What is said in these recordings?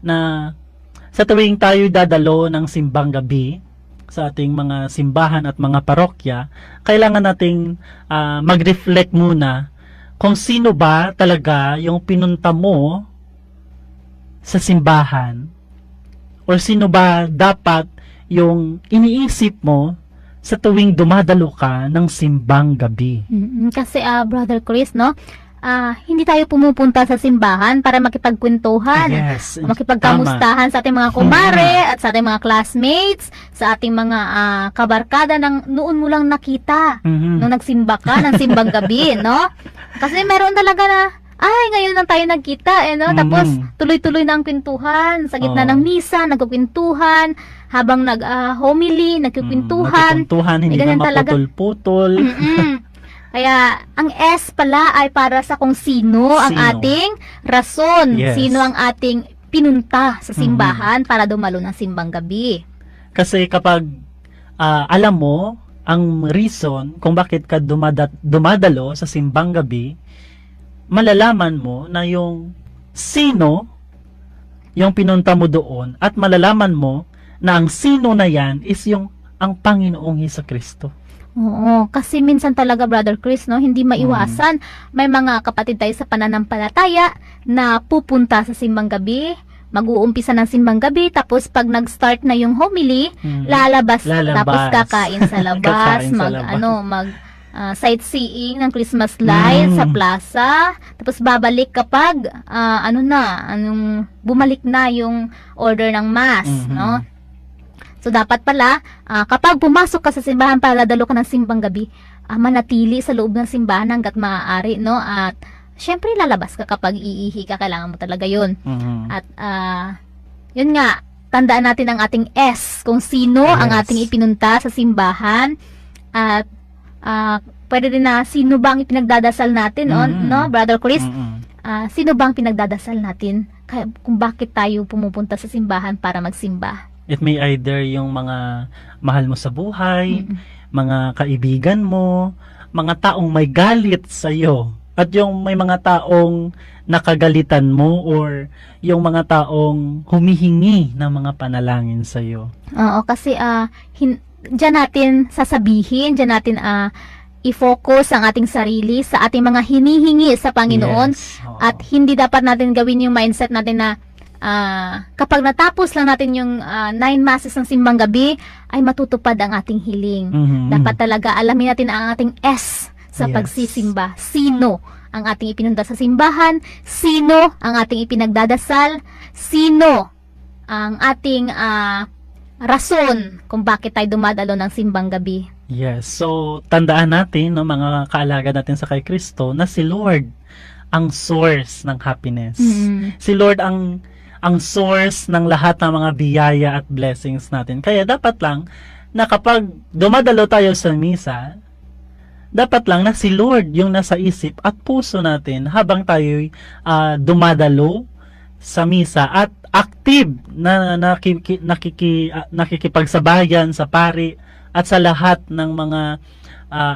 na sa tuwing tayo dadalo ng simbang gabi sa ating mga simbahan at mga parokya, kailangan nating mag-reflect muna kung sino ba talaga yung pinunta mo sa simbahan, or sino ba dapat yung iniisip mo sa tuwing dumadalo ka ng simbang gabi. Kasi Brother Chris, no? Hindi tayo pumupunta sa simbahan para makipagkwentuhan, Yes, makipagkamustahan sa ating mga kumare at sa ating mga classmates, sa ating mga kabarkada ng noon mo lang nakita nung nagsimba ka ng simbang gabi, no? Kasi meron talaga na, ngayon lang tayo nagkita, no? Tapos tuloy-tuloy na ang kwentuhan sa gitna ng misa, nagkukwentuhan, habang nag-homily, nagkukwentuhan. Hindi na maputol-putol. Kaya, ang S pala ay para sa kung sino ang ating rason. Yes. Sino ang ating pinunta sa simbahan para dumalo ng simbang gabi. Kasi kapag alam mo ang reason kung bakit ka dumadalo sa simbang gabi, malalaman mo na yung sino yung pinunta mo doon, at malalaman mo na ang sino na yan is ang Panginoong Hesukristo. Oo, kasi minsan talaga, Brother Chris, no, hindi maiwasan. May mga kapatid tayo sa pananampalataya na pupunta sa simbang gabi, mag-uumpisa ng simbang gabi, tapos pag nag-start na yung homily, lalabas. Tapos kakain sa labas, sightseeing ng Christmas lights sa plaza, tapos babalik kapag bumalik na yung order ng mass, no? So, dapat pala, kapag pumasok ka sa simbahan para dadalo ka ng simbang gabi, manatili sa loob ng simbahan hanggat maaari, no? At, syempre, lalabas ka kapag iihi ka, kailangan mo talaga yun. At, yun nga, tandaan natin ang ating S, kung sino ang ating ipinunta sa simbahan, at, pwede din na, sino bang ipinagdadasal natin, no? Brother Chris, sino bang pinagdadasal natin kung bakit tayo pumupunta sa simbahan para magsimba? It may either yung mga mahal mo sa buhay, mga kaibigan mo, mga taong may galit sa iyo, at yung may mga taong nakagalitan mo, or yung mga taong humihingi ng mga panalangin sa iyo. Oo, kasi diyan natin sasabihin, diyan natin i-focus ang ating sarili sa ating mga hinihingi sa Panginoon. Yes. At hindi dapat natin gawin yung mindset natin na kapag natapos lang natin yung 9 masses ng simbang gabi, ay matutupad ang ating hiling. Dapat talaga alamin natin ang ating S sa pagsisimba. Sino ang ating ipinunta sa simbahan? Sino ang ating ipinagdadasal? Sino ang ating rason kung bakit tayo dumadalo ng simbang gabi? Yes. So, tandaan natin, no, mga kaalaga natin sa kay Kristo, na si Lord ang source ng happiness. Si Lord ang source ng lahat ng mga biyaya at blessings natin. Kaya dapat lang na kapag dumadalo tayo sa misa, dapat lang na si Lord yung nasa isip at puso natin habang tayo dumadalo sa misa, at active na nakikipagsabayan sa pari at sa lahat ng mga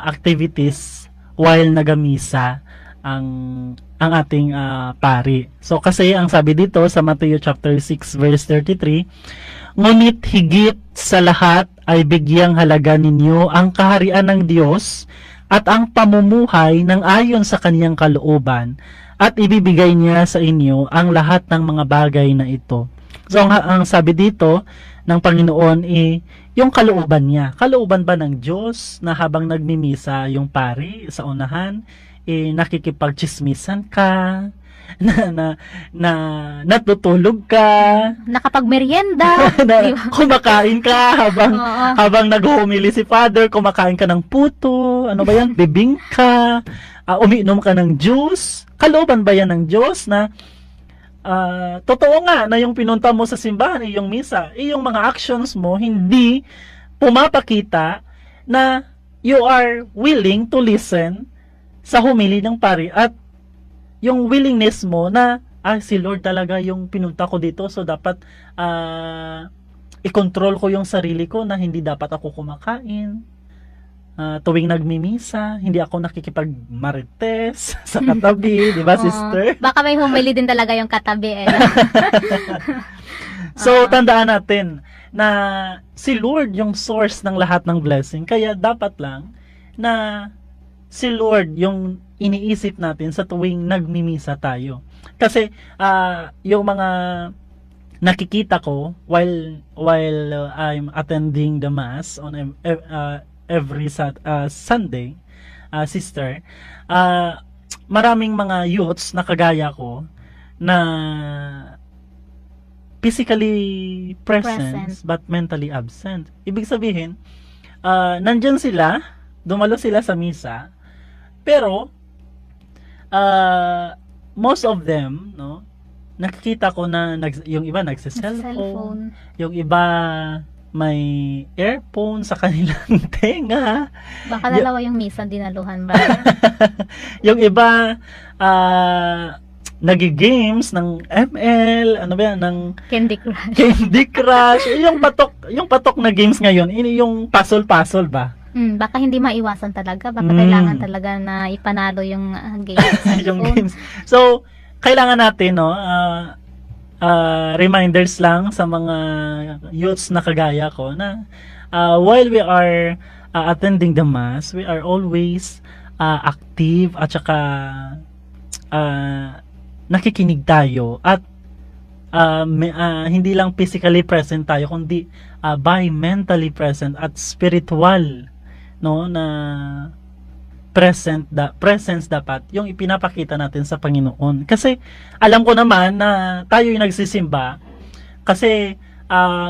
activities while nagamisa ang ating pari. So, kasi ang sabi dito sa Matthew chapter 6 verse 33, ngunit higit sa lahat ay bigyang halaga ninyo ang kaharian ng Diyos at ang pamumuhay ng ayon sa kanyang kalooban, at ibibigay niya sa inyo ang lahat ng mga bagay na ito. So, ang sabi dito ng Panginoon yung kalooban niya. Kalooban ba ng Diyos na habang nagmimisa yung pari sa unahan, nakikipagchismisan ka, natutulog ka, nakapagmerienda, kumakain ka habang nag-homily si Father, kumakain ka ng puto, bibingka, umiinom ka ng juice. Kalooban ba yan ng Diyos na totoo nga na yung pinunta mo sa simbahan, yung misa, yung mga actions mo hindi pumapakita na you are willing to listen sa homily ng pari, at yung willingness mo na si Lord talaga yung pinunta ko dito, so dapat i-control ko yung sarili ko na hindi dapat ako kumakain. tuwing nagmimisa, hindi ako nakikipagmarites sa katabi, di ba, Oo. sister? Baka may humili din talaga yung katabi eh. So, tandaan natin na si Lord yung source ng lahat ng blessing. Kaya dapat lang na si Lord yung iniisip natin sa tuwing nagmimisa tayo. Kasi yung mga nakikita ko while I'm attending the mass on every Sunday, sister, maraming mga youths na kagaya ko na physically present but mentally absent. Ibig sabihin, nandyan sila, dumalo sila sa misa, pero most of them, no, nakikita ko na yung iba nagse-cellphone, Cellphone. yung iba may earphone sa kanilang tenga, Baka dalawa yung misa dinaluhan ba? yung iba nagi-games ng ML, ano ba yan, ng Candy Crush. Candy Crush, yung patok na games ngayon, yung puzzle ba? Baka hindi maiwasan talaga. Baka Mm. kailangan talaga na ipanalo yung game sa Yung cellphone. games. So, kailangan natin, no, reminders lang sa mga youths na kagaya ko na while we are attending the mass, we are always active at saka nakikinig tayo at hindi lang physically present tayo kundi by mentally present at spiritual, no, na presence dapat yung ipinapakita natin sa Panginoon. Kasi alam ko naman na tayo yung nagsisimba kasi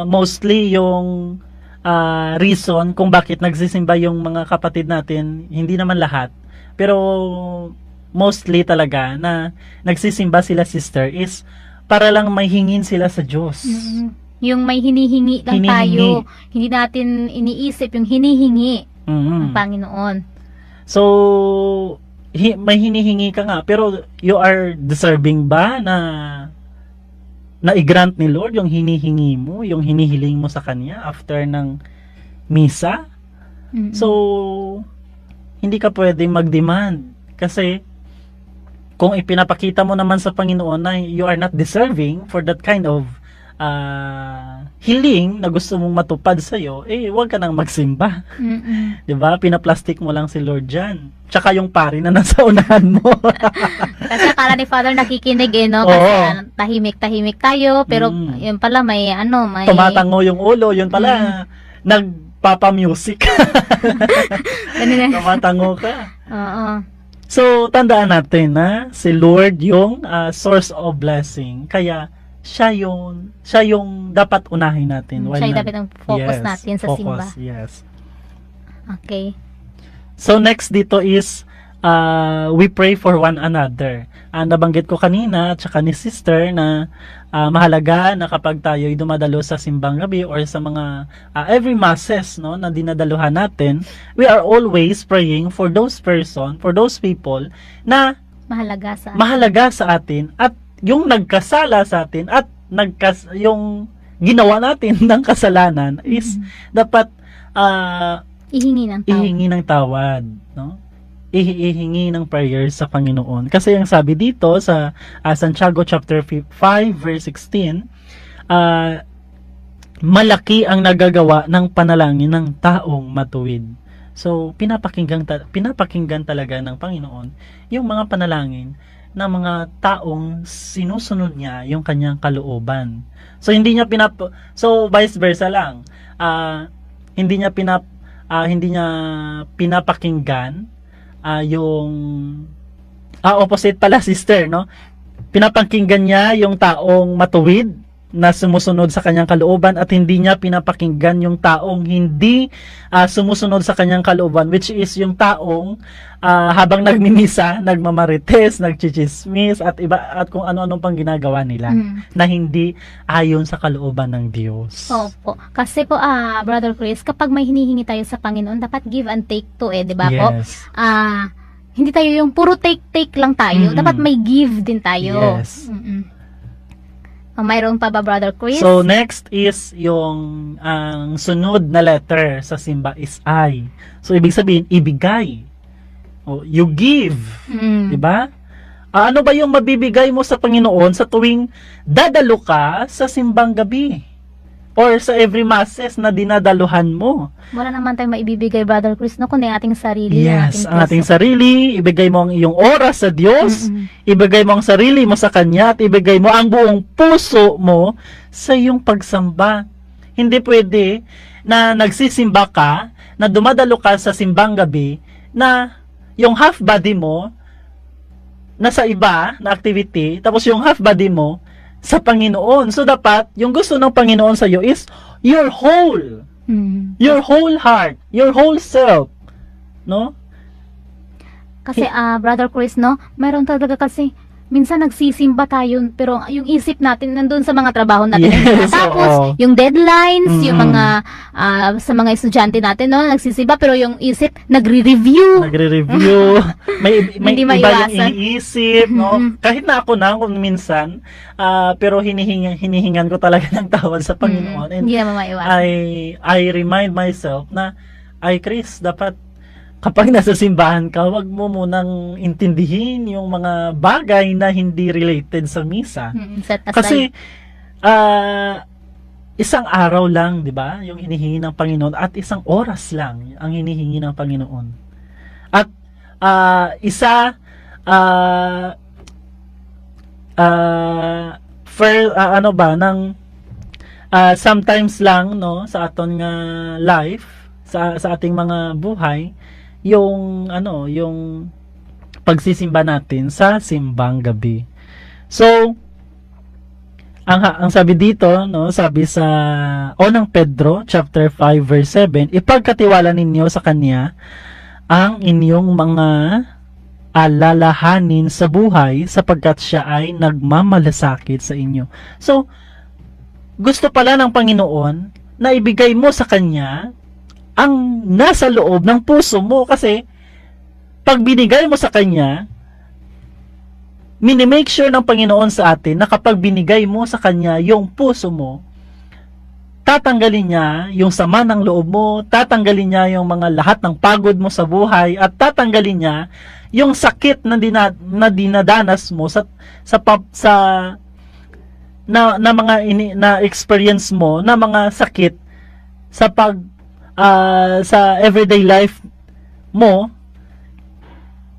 mostly yung reason kung bakit nagsisimba yung mga kapatid natin, hindi naman lahat, pero mostly talaga na nagsisimba sila, sister, is para lang may hingin sila sa Diyos. Yung may hinihingi lang tayo. Hindi natin iniisip yung hinihingi ng Panginoon. So, may hinihingi ka nga, pero you are deserving ba na i-grant ni Lord yung hinihingi mo, yung hinihiling mo sa Kanya after ng misa? So, hindi ka pwedeng mag-demand kasi kung ipinapakita mo naman sa Panginoon na you are not deserving for that kind of hiling na gusto mong matupad sa'yo, huwag ka nang magsimba. Diba? Pinaplastic mo lang si Lord dyan. Tsaka yung pari na nasa unahan mo. Kasi akala ni Father nakikinig no? Kasi tahimik-tahimik tayo, pero yun pala may may... Tumatango yung ulo, yun pala, nagpapa-music. Tumatango ka. Oo. So, tandaan natin na si Lord yung source of blessing. Kaya, siya yung dapat unahin natin. Siya yung dapat ang focus natin sa simba. Yes. Okay. So, next dito is, we pray for one another. Nabanggit ko kanina, at saka ni sister, na mahalaga na kapag tayo'y dumadalo sa simbang gabi or sa mga every masses, no, na dinadaluhan natin, we are always praying for those people na mahalaga sa atin at yung nagkasala sa atin at yung ginawa natin ng kasalanan is dapat ihingi ng tawad, no? Ihingi ng prayers sa Panginoon. Kasi ang sabi dito sa Santiago chapter 5 verse 16, malaki ang nagagawa ng panalangin ng taong matuwid. So pinapakinggan talaga ng Panginoon yung mga panalangin ng mga taong sinusunod niya yung kanyang kalooban. So hindi niya so vice versa lang. Hindi niya pinapakinggan yung opposite pala, sister, no? Pinapakinggan niya yung taong matuwid na sumusunod sa kanyang kalooban at hindi niya pinapakinggan yung taong hindi sumusunod sa kanyang kalooban, which is yung taong habang nagmimisa, nagmamarites, nagchichismis at kung ano-anong pang ginagawa nila na hindi ayon sa kalooban ng Diyos. Opo. Kasi po Brother Chris, kapag may hinihingi tayo sa Panginoon, dapat give and take to di ba po? Yes. Hindi tayo yung puro take lang tayo. Dapat may give din tayo. Yes. Mayroon pa ba, Brother Chris? So, next is yung ang sunod na letter sa simba is I. So, ibig sabihin, ibigay. O, you give. Mm. Diba? Ano ba yung mabibigay mo sa Panginoon sa tuwing dadalo ka sa simbang gabi? Or sa every masses na dinadaluhan mo? Wala naman tayong maibibigay, Brother Chris, no? Kundi ang ating sarili. Yes, ang ating puso. sarili, ibigay mo ang iyong oras sa Diyos, ibigay mo ang sarili mo sa Kanya, at ibigay mo ang buong puso mo sa iyong pagsamba. Hindi pwede na nagsisimba ka, na dumadalo ka sa simbang gabi, na yung half body mo nasa iba na activity, tapos yung half body mo sa Panginoon. So dapat, yung gusto ng Panginoon sa iyo is your whole. Mm. Your whole heart, your whole self. No? Kasi, Brother Chris, no? Mayroon talaga kasi, minsan nagsisimba tayo, pero yung isip natin nandun sa mga trabaho natin. Yes, Tapos, oo. yung deadlines, yung Mm. mga, sa mga estudyante natin, no? Nagsisimba, pero yung isip, nagre-review. Nagre-review, may Hindi iba yung maiwasan. iniisip, no? Mhm. Kahit na ako na, kung minsan, pero hinihingan ko talaga ng tawad sa Panginoon. And Hindi naman maiwasan. I remind myself na, Chris, dapat kapag nasa simbahan ka, wag mo munang intindihin yung mga bagay na hindi related sa misa. Set aside. Kasi, isang araw lang, di ba, yung hinihingi ng Panginoon, at isang oras lang ang hinihingi ng Panginoon. At sometimes lang, no, sa aton nga life, sa ating mga buhay, yung pagsisimba natin sa simbang gabi. So, ang sabi dito, no, sabi sa unang Pedro chapter 5 verse 7, ipagkatiwala ninyo sa kanya ang inyong mga alalahanin sa buhay sapagkat siya ay nagmamalasakit sa inyo. So, gusto pala ng Panginoon na ibigay mo sa kanya ang nasa loob ng puso mo, kasi pag binigay mo sa kanya, minimake sure ng Panginoon sa atin na kapag binigay mo sa kanya yung puso mo, tatanggalin niya yung sama ng loob mo, tatanggalin niya yung mga lahat ng pagod mo sa buhay, at tatanggalin niya yung sakit na dinadanas mo na experience mo na mga sakit sa sa everyday life mo,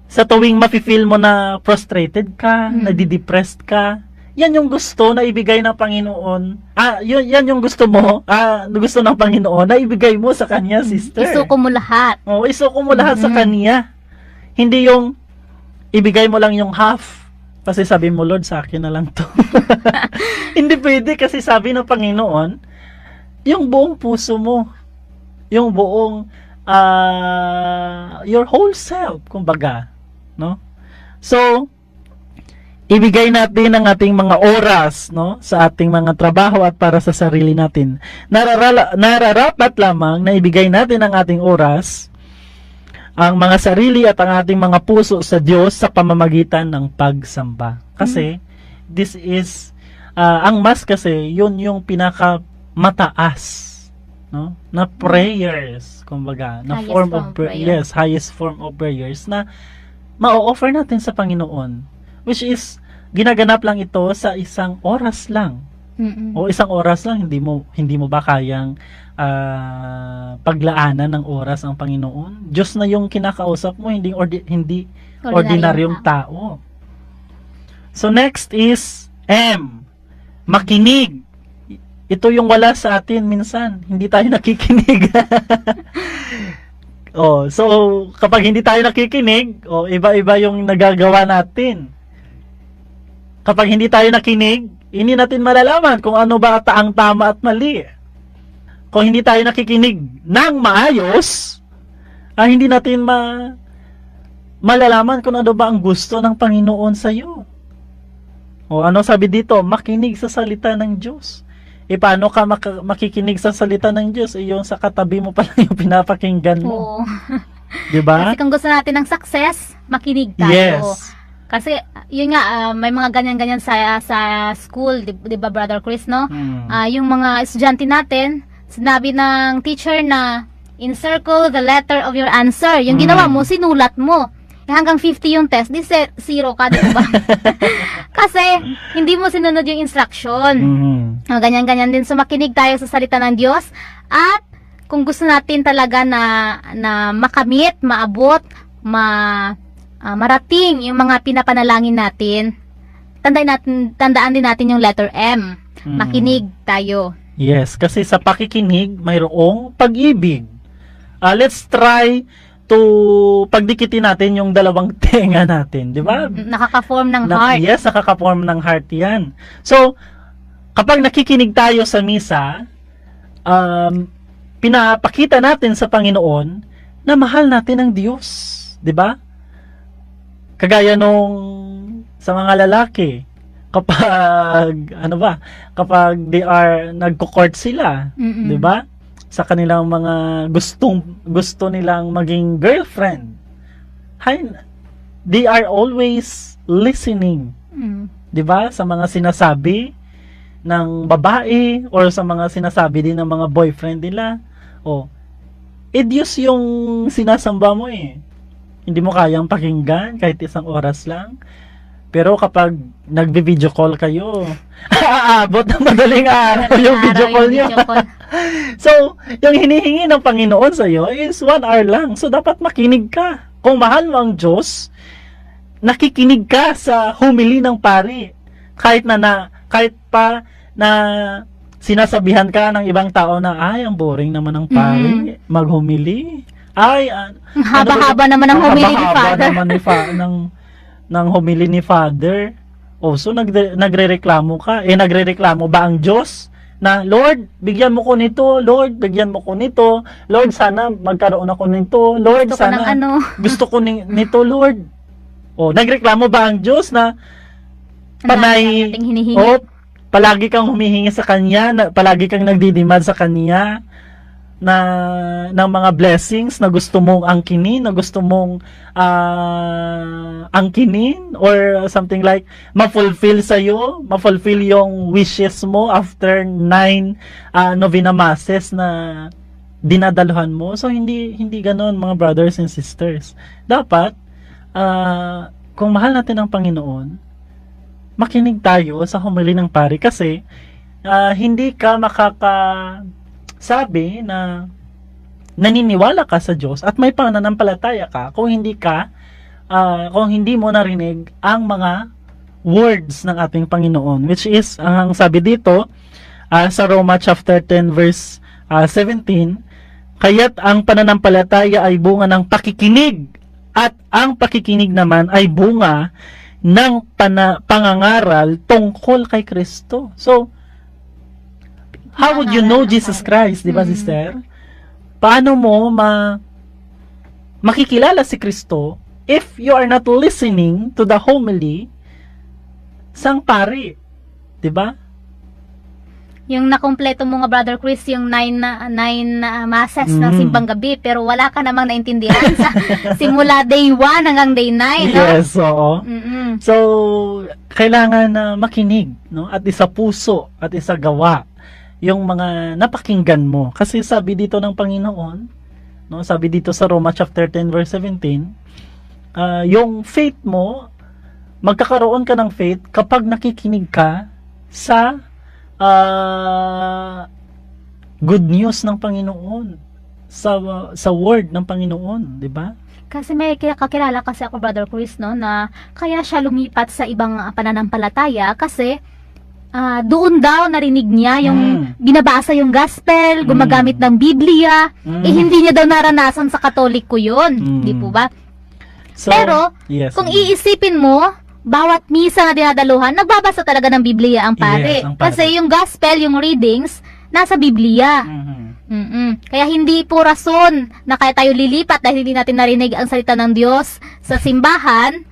sa tuwing mafe-feel mo na frustrated ka, nadidepressed ka. Yan yung gusto na ibigay ng Panginoon. Yan yung gusto mo, gusto ng Panginoon na ibigay mo sa kanya, sister. Isuko mo lahat. Isuko mo lahat sa kanya. Hindi yung ibigay mo lang yung half. Kasi sabi mo, Lord, sa akin na lang to. Hindi pwede, kasi sabi ng Panginoon, yung buong puso mo, yung buong your whole self, kumbaga, no? So, ibigay natin ang ating mga oras, no, sa ating mga trabaho at para sa sarili natin. Nararapat lamang na ibigay natin ang ating oras, ang mga sarili at ang ating mga puso sa Diyos sa pamamagitan ng pagsamba. Kasi this is ang mass kasi yun yung pinakamataas, no, na prayers, kumbaga, na Highest form form of of prayer. yes, highest form of prayers na ma-offer natin sa Panginoon, which is ginaganap lang ito sa isang oras lang. O isang oras lang, hindi mo ba kayang paglaanan ng oras ang Panginoon? Diyos na yung kinakausap mo, hindi ordinaryong tao. So next is M, makinig. Ito yung wala sa atin minsan. Hindi tayo nakikinig. So kapag hindi tayo nakikinig, iba-iba yung nagagawa natin. Kapag hindi tayo nakinig, hindi natin malalaman kung ano ba ang tama at mali. Kung hindi tayo nakikinig ng maayos, hindi natin malalaman kung ano ba ang gusto ng Panginoon sa iyo. Ano sabi dito? Makinig sa salita ng Diyos. Paano ka makikinig sa salita ng Diyos? Yung sa katabi mo pa lang yung pinapakinggan mo. Oo. Diba? Kasi kung gusto natin ng success, makinig tayo. Yes. Kasi yun nga, may mga ganyan-ganyan sa school, 'di ba Brother Chris, no? Yung mga estudyante natin, sinabi ng teacher na encircle the letter of your answer. Yung ginawa mo, sinulat mo. Hanggang 50 yung test, di zero ka, di ba? Kasi hindi mo sinunod yung instruction. Ganyan-ganyan din. So makinig tayo sa salita ng Diyos, at kung gusto natin talaga na makamit, maabot, marating yung mga pinapanalangin natin, tandaan din natin yung letter M. Makinig tayo. Yes, kasi sa pakikinig mayroong pag-ibig. Let's try to pagdikitin natin yung dalawang tenga natin, di ba? Nakaka-form ng heart. Yes, nakaka-form ng heart yan. So, kapag nakikinig tayo sa misa, pinapakita natin sa Panginoon na mahal natin ang Diyos, di ba? Kagaya nung sa mga lalaki, kapag they are nagko-court sila, 'di ba? Sa kanilang mga gusto nilang maging girlfriend. They are always listening. 'Di ba? Sa mga sinasabi ng babae or sa mga sinasabi din ng mga boyfriend nila. Diyos yung sinasamba mo eh. Hindi mo kayang pakinggan kahit isang oras lang. Pero kapag nagbi-video call kayo, aabot ng madaling araw yung video call nyo. So, yung hinihingi ng Panginoon sa iyo is 1 hour lang. So, dapat makinig ka. Kung mahal mo ang Diyos, nakikinig ka sa humili ng pari. Kahit pa na sinasabihan ka ng ibang tao na, ang boring naman ng pari, maghumili. Haba-haba naman ang humili ni Father. ng humili ni Father. So nagrereklamo ka. Nagrereklamo ba ang Diyos? Na, Lord, bigyan mo ko nito. Lord, bigyan mo ko nito. Lord, sana magkaroon ako nito. Lord, gusto sana gusto ko nito, Lord. Nagreklamo ba ang Diyos na panay, palagi kang humihingi sa Kanya, palagi kang nagdidemand sa Kanya, ng mga blessings na gusto mong angkinin, na gusto mong angkinin, or something like ma-fulfill yung wishes mo after 9 novena masses na dinadaluhan mo. So hindi ganoon, mga brothers and sisters. Dapat kung mahal natin ang Panginoon, makinig tayo sa humili ng pari, kasi hindi ka sabi na naniniwala ka sa Diyos at may pananampalataya ka kung hindi mo narinig ang mga words ng ating Panginoon, which is ang sabi dito sa Roma chapter 10 verse 17, kaya't ang pananampalataya ay bunga ng pakikinig, at ang pakikinig naman ay bunga ng pangangaral tungkol kay Kristo. So, how would you know Jesus Christ, di ba, sister? Paano mo makikilala si Kristo if you are not listening to the homily sang pari? Di ba? Yung nakumpleto mo nga, Brother Chris, yung 9 masses ng simbang gabi, pero wala ka namang naintindihan sa simula day 1 hanggang day 9, no? Yes, oo. So, kailangan na makinig, no? At isa puso, at isa gawa yung mga napakinggan mo. Kasi sabi dito ng Panginoon, no? Sabi dito sa Roma chapter 10 verse 17, yung faith mo, magkakaroon ka ng faith kapag nakikinig ka sa good news ng Panginoon, sa word ng Panginoon, di ba? Kasi may kakilala kasi ako, Brother Chris, no, na kaya siya lumipat sa ibang pananampalataya kasi doon daw narinig niya yung binabasa yung gospel, gumagamit ng Biblia, hindi niya daw naranasan sa Katoliko yun, di po ba? So, pero kung iisipin mo, bawat misa na dinadaluhan, nagbabasa talaga ng Biblia ang pare. Yes, kasi yung gospel, yung readings, nasa Biblia. Kaya hindi po rason na kaya tayo lilipat dahil hindi natin narinig ang salita ng Diyos sa simbahan,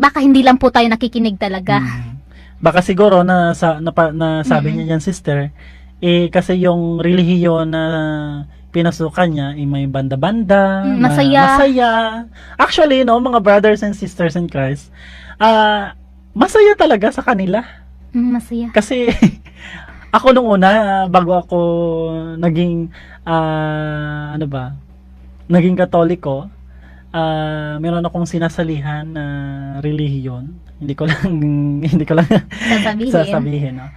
baka hindi lang po tayo nakikinig talaga. Baka siguro na sabi niya yan, sister, kasi yung relihiyon na pinasukan niya, may banda-banda, Masaya. masaya. Actually, no, mga brothers and sisters in Christ, masaya talaga sa kanila. Masaya. Kasi, ako nung una, bago ako naging, naging Katoliko, meron akong sinasalihan na relihiyon. Hindi ko lang sasabihin, no?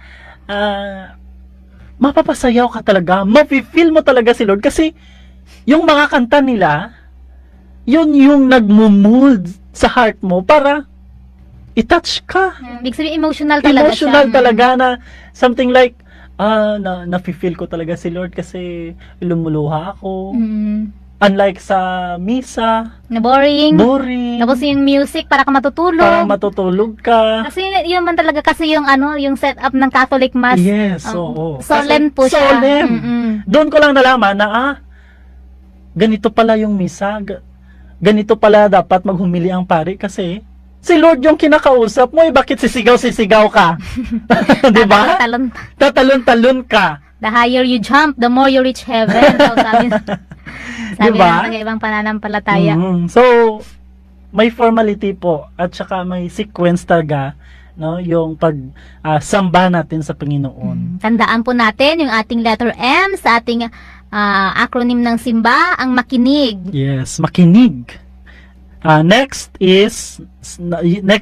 Mapapasayaw ka talaga, mafe-feel mo talaga si Lord kasi yung mga kanta nila, yun yung nagmo-mold sa heart mo para i-touch ka. Big sabihin, emotional talaga Emotional siya. talaga na something like, nafe-feel ko talaga si Lord kasi lumuluha ako. Unlike sa misa, Na boring. boring, Tapos yung music, para ka matutulog. parang matutulog ka. Kasi yun man talaga kasi yung yung setup ng Catholic Mass. Yes, oo. Solemn Kasi po siya. solemn. Doon ko lang nalaman na, ganito pala yung misa, ganito pala dapat maghumili ang pari kasi si Lord yung kinakausap mo, bakit sisigaw-sisigaw ka? Di ba? Talon. Tatalon-talon ka. The higher you jump, the more you reach heaven. So, sabi Diba? ng ibang pananampalataya. So, may formality po at saka may sequence talaga, no, yung samba natin sa Panginoon. Tandaan po natin yung ating letter M sa ating acronym ng simba, ang makinig. Yes, makinig. Next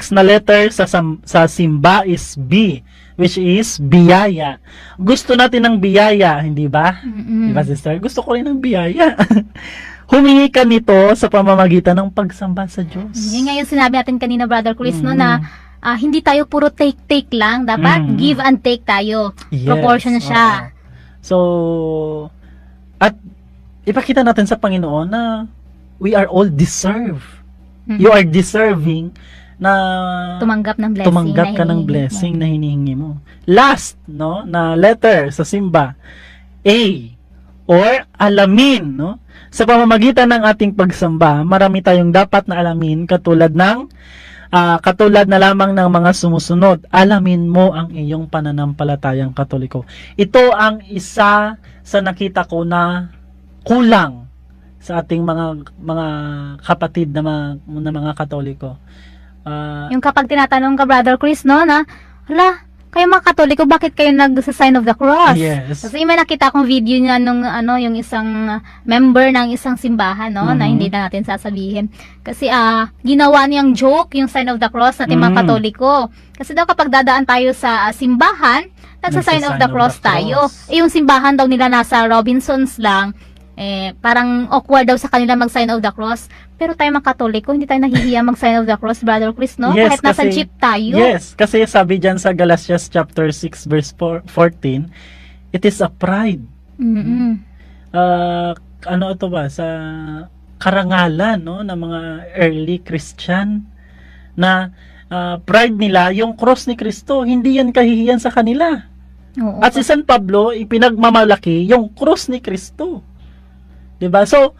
na letter sa simba is B, which is biyaya. Gusto natin ng biyaya, hindi ba? Di ba, sister? Gusto ko rin ng biyaya. Humingi ka nito sa pamamagitan ng pagsamba sa Diyos. Yun nga yung sinabi natin kanina, Brother Chris, no, na hindi tayo puro take-take lang. Dapat give and take tayo. Yes, Proportion siya. So, at ipakita natin sa Panginoon na we are all deserve. You are deserving na Tumanggap ng blessing. tumanggap ka ng blessing na hinihingi mo. Last, no, na letter sa simba, A, or alamin, no? Sa pamamagitan ng ating pagsamba, marami tayong dapat na alamin katulad na lamang ng mga sumusunod. Alamin mo ang iyong pananampalatayang Katoliko. Ito ang isa sa nakita ko na kulang sa ating mga kapatid na mga Katoliko. Yung kapag tinatanong ka, Brother Chris, no, na, hala, kayo mga Katoliko, bakit kayo nag-sign of the cross? Yes. Kasi may nakita akong video niya nung yung isang member ng isang simbahan, no, na hindi na natin sasabihin. Kasi ginawa niyang joke yung sign of the cross natin mga Katoliko. Kasi daw kapag dadaan tayo sa simbahan, nagsa-sign of the cross tayo. Yung simbahan daw nila nasa Robinsons lang, parang awkward daw sa kanila mag-sign of the cross. Pero tayo mga Katoliko, hindi tayo nahihiya mag-sign of the cross, Brother Chris, no? Yes, Kahit nasa kasi- jeep tayo. Yes, kasi sabi dyan sa Galatians chapter 6 verse 14, it is a pride. Ano ito ba? Sa karangalan, no, ng mga early Christian na pride nila, yung cross ni Kristo, hindi yan kahihiyan sa kanila. Oo. At si San Pablo, ipinagmamalaki yung cross ni Kristo. 'Di ba? So,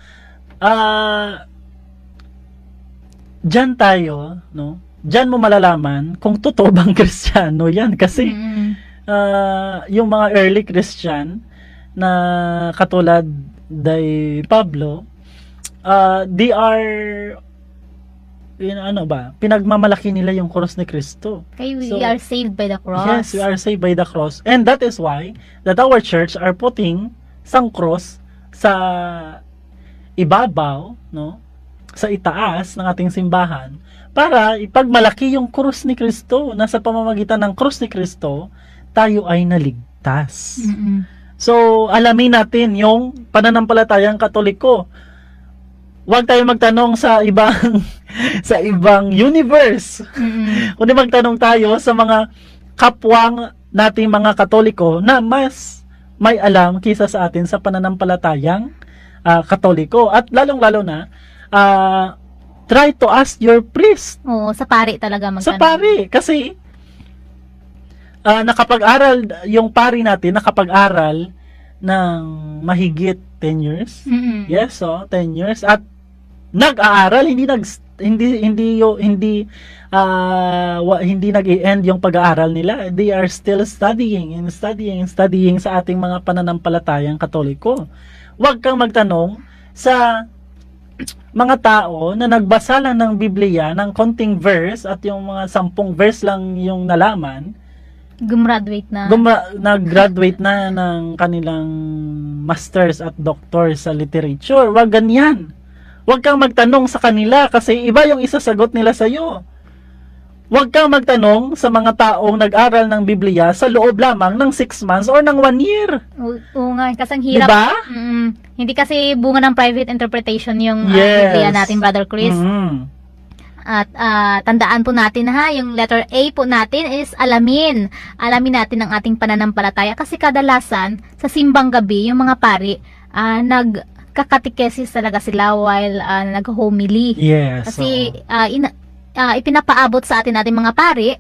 diyan tayo, no? Diyan mo malalaman kung totoo bang Kristiyano yan. Kasi, yung mga early Christian na katulad day Pablo, they are pinagmamalaki nila yung cross ni Kristo. Okay, we So, are saved by the cross. Yes, we are saved by the cross. And that is why that our church are putting sang cross sa ibabaw, no? Sa itaas ng ating simbahan para ipagmalaki yung cross ni Kristo na sa pamamagitan ng cross ni Kristo tayo ay naligtas. So, alamin natin yung pananampalatayang Katoliko. Huwag tayo magtanong sa ibang sa ibang universe. Kundi magtanong tayo sa mga kapwang nating mga Katoliko na mas may alam kaysa sa atin sa pananampalatayang Katoliko. At lalong-lalo na, try to ask your priest. Oo, sa pari talaga magtanong. Sa pari. Kasi, nakapag-aral, yung pari natin, nakapag-aral ng mahigit 10 years. Yes, 10 years. At nag-aaral, hindi nag-i-end yung pag-aaral nila. They are still studying sa ating mga pananampalatayang Katoliko. Huwag kang magtanong sa mga tao na nagbasa lang ng Biblia ng konting verse at yung mga 10 verse lang yung nalaman, Gumraduate na. nag-graduate na ng kanilang masters at doctors sa literature. Huwag ganyan. Huwag kang magtanong sa kanila kasi iba yung isasagot nila sa iyo. Huwag kang magtanong sa mga taong nag-aral ng Biblia sa loob lamang ng 6 months or ng 1 year. Oo nga, kasi ang hirap. Diba? Hindi kasi bunga ng private interpretation yung Yes. Biblia natin, Brother Chris. Mhm. At tandaan po natin ha, yung letter A po natin is alamin. Alamin natin ang ating pananampalataya kasi kadalasan sa simbang gabi, yung mga pari, nagkakatikesis talaga sila while nag-homily. Yes. Kasi ipinapaabot sa atin nating mga pari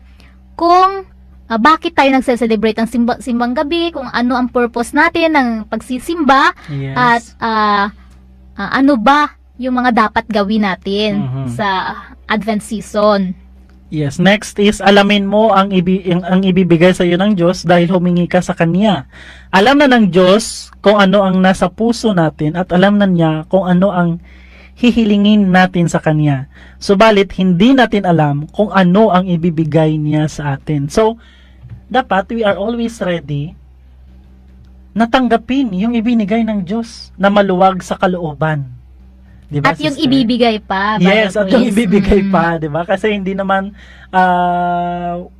kung bakit tayo nagse-celebrate ng simbang gabi, kung ano ang purpose natin ng pagsisimba, yes. at ano ba yung mga dapat gawin natin sa Advent season. Yes, next is alamin mo ang ibibigay sa iyo ng Diyos dahil humingi ka sa Kanya. Alam na ng Diyos kung ano ang nasa puso natin at alam na niya kung ano ang hihilingin natin sa Kanya. Subalit, hindi natin alam kung ano ang ibibigay niya sa atin. So, dapat we are always ready na tanggapin yung ibinigay ng Diyos na maluwag sa kalooban. Diba, At yung sister? ibibigay pa. Yes, Brother at yung Chris. ibibigay pa, 'di ba? Kasi hindi naman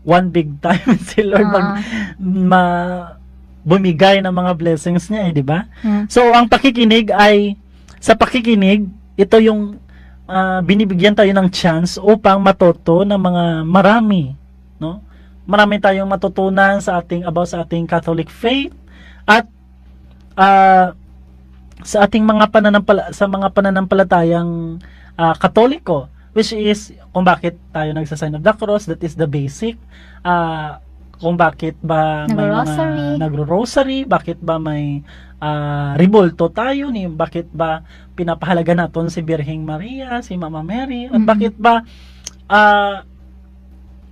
one big time si Lord bumigay ng mga blessings niya, 'di ba? So, ang pakikinig ay sa pakikinig, ito yung binibigyan tayo ng chance upang matuto ng mga marami, no? Marami tayong matutunan about sa ating Catholic faith at sa ating mga pananampalatayang Katoliko, which is kung bakit tayo nagsa-sign of the cross, that is the basic. Kung bakit ba may mga nagro-rosary, bakit ba may ribolto tayo, bakit ba pinapahalaga natin si Birheng Maria, si Mama Mary, at bakit ba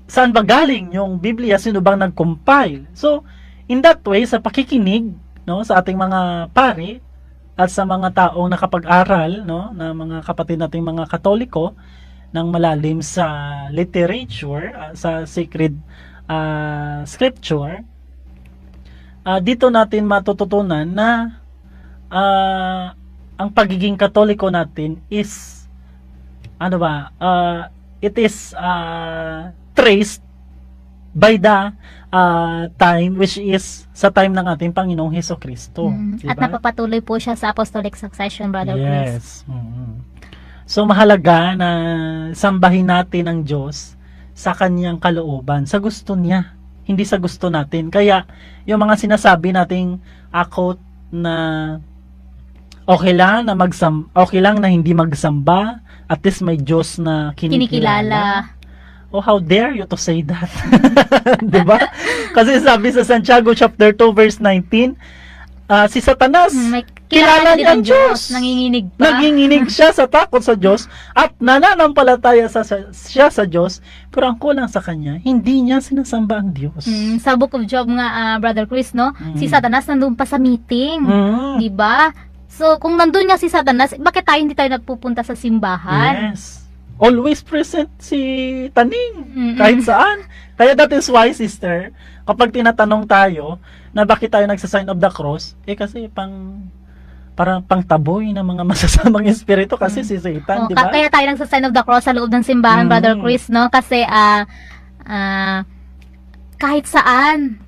saan ba galing yung Biblia, sino bang nag-compile. So, in that way, sa pakikinig, no, sa ating mga pari, at sa mga taong nakapag-aral, no, na mga kapatid nating mga Katoliko ng malalim sa literature, sa sacred scripture, dito natin matututunan na ang pagiging Katoliko natin is it is traced by the time, which is sa time ng ating Panginoong Hesukristo. Diba? At napapatuloy po siya sa apostolic succession, Brother Chris. Yes. So, mahalaga na sambahin natin ang Diyos sa kanyang kalooban, sa gusto niya, hindi sa gusto natin. Kaya, yung mga sinasabi nating quote na okay lang na hindi magsamba, at least may Diyos na kinikilala. Oh, how dare you to say that? Diba? Kasi sabi sa Santiago chapter 2 verse 19, si Satanas, kilala niya ang Diyos. Nanginginig pa. Nanginginig siya sa takot sa Diyos at nananampalataya siya sa Diyos, pero ang kulang sa kanya, hindi niya sinasamba ang Diyos. Sa Book of Job nga, Brother Chris, no? Si Satanas nandun pa sa meeting. Diba? So, kung nandun nga si Satanas, bakit hindi tayo nagpupunta sa simbahan? Yes. Always present si Taning kahit saan. Kaya that is why, sister, kapag tinatanong tayo na bakit tayo nagsa-sign of the cross, kasi parang pangtaboy ng mga masasamang espiritu kasi si Satan, di ba? Kaya tayo nagsa-sign of the cross sa loob ng simbahan, Brother Chris, no? Kasi kahit saan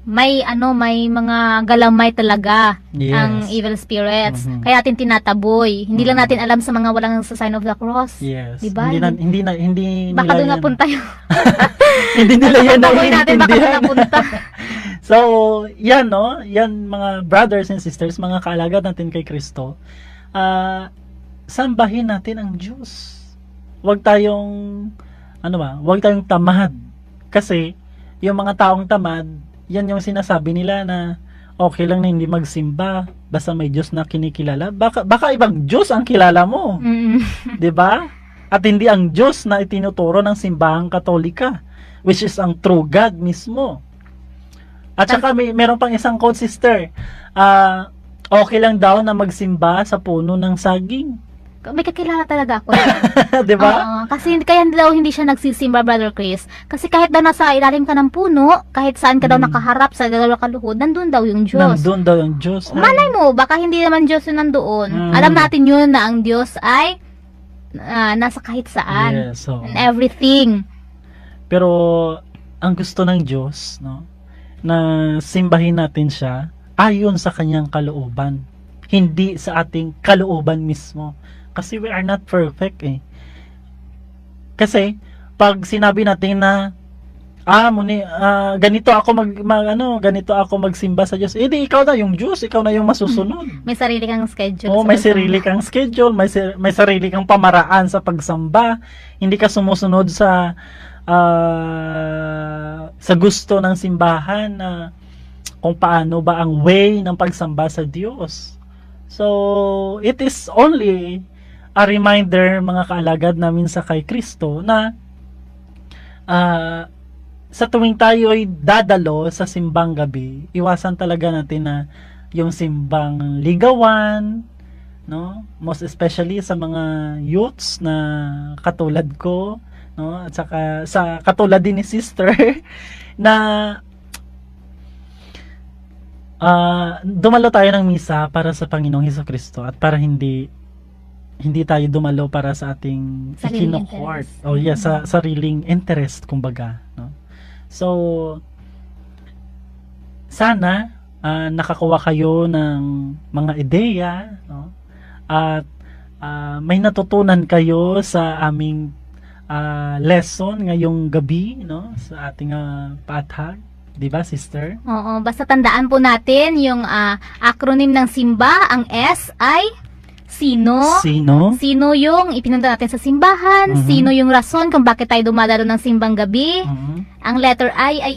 may mga galamay talaga ang evil spirits. Kaya atin tinataboy. Hindi lang natin alam sa mga walang sa sign of the cross. Yes. Diba? Hindi baka doon nila napunta yun. hindi nila yan natin baka doon napunta. So, yan, no? Yan, mga brothers and sisters, mga kaalagad natin kay Kristo, sambahin natin ang Diyos. Huwag tayong tamad. Kasi, yung mga taong tamad, yan yung sinasabi nila na okay lang na hindi magsimba basta may Diyos na kinikilala. Baka ibang Diyos ang kilala mo. 'Di ba? At hindi ang Diyos na itinuturo ng simbahang Katolika, which is ang true God mismo. At saka meron pang isang quote, sister. Okay lang daw na magsimba sa puno ng saging. May kakilala talaga ako. 'Di ba? Oo, kasi kaya daw hindi siya nagsisimba, Brother Chris. Kasi kahit daw nasa ilalim ka ng puno, kahit saan ka daw nakaharap sa dalawa kaluhod, nandun daw yung Diyos. Nandun daw yung Diyos. Malay mo, baka hindi naman Diyos yung nandoon. Mm. Alam natin yun na ang Diyos ay nasa kahit saan. Yes, so. And everything. Pero ang gusto ng Diyos, no, na simbahin natin siya ayon sa kanyang kalooban, hindi sa ating kalooban mismo. Kasi we are not perfect eh. Kasi pag sinabi natin na ganito ako ganito ako magsimba sa Diyos. Eh di ikaw na yung Diyos, ikaw na yung masusunod. May sarili kang schedule. Oo, may sarili kang schedule, may sarili kang pamaraan sa pagsamba. Hindi ka sumusunod sa gusto ng simbahan na kung paano ba ang way ng pagsamba sa Diyos. So, it is only a reminder, mga kaalagad namin sa kay Kristo, na sa tuwing tayo ay dadalo sa simbang gabi, iwasan talaga natin na yung simbang ligawan, no? Most especially sa mga youths na katulad ko, no? At saka sa katulad din ni sister na dumalo tayo ng misa para sa Panginoong Hesukristo at para hindi tayo dumalo para sa ating Sariling kino-court. interest. Oh yeah, sa sariling interest kumbaga, no? So sana nakakuha kayo ng mga ideya, no? At may natutunan kayo sa aming lesson ngayong gabi, no? Sa ating pathag, 'di ba, sister? Oo, basta tandaan po natin yung acronym ng simba, ang S ay sino? Sino yung ipinunta natin sa simbahan? Mhm. Sino yung rason kung bakit tayo dumadalo ng simbang gabi? Mhm. Ang letter I ay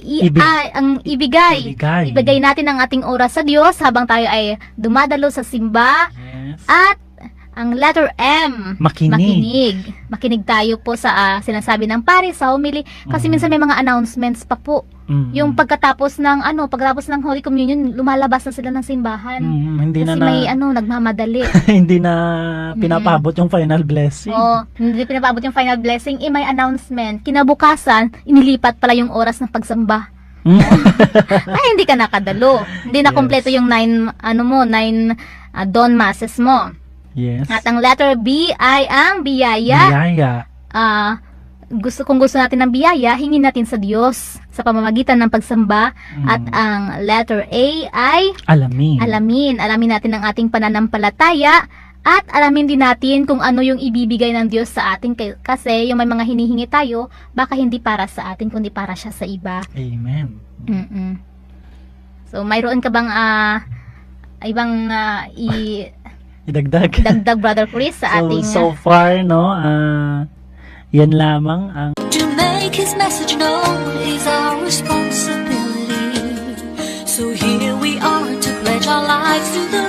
ang ibigay. Ibigay. Ibigay natin ang ating oras sa Diyos habang tayo ay dumadalo sa simba. Yes. At ang letter M, Makinig. Makinig tayo po sa sinasabi ng pare sa homily kasi Mhm. minsan may mga announcements pa po. Mhm. Yung pagkatapos ng ng Holy Communion, lumalabas na sila ng simbahan. Hindi Kasi na may nagmamadali. hindi na pinapabot yung final blessing. Oo, hindi pinapabot yung final blessing, may announcement. Kinabukasan, inilipat pala yung oras ng pagsamba. Ay, hindi ka nakadalo. Hindi na Yes. kompleto yung 9 dawn masses mo. Yes. At ang letter B ay ang biyaya. Biyaya. Kung gusto natin ng biyaya, hingin natin sa Diyos sa pamamagitan ng pagsamba. At ang letter A ay Alamin. alamin natin ang ating pananampalataya at alamin din natin kung ano yung ibibigay ng Diyos sa atin kasi yung may mga hinihingi tayo baka hindi para sa atin kundi para siya sa iba. Amen. So mayroon ka bang ibang Idagdag. dagdag, Brother Chris, sa ating So far, no, yan lamang ang To make his message known is our responsibility. So here we are to pledge our lives to the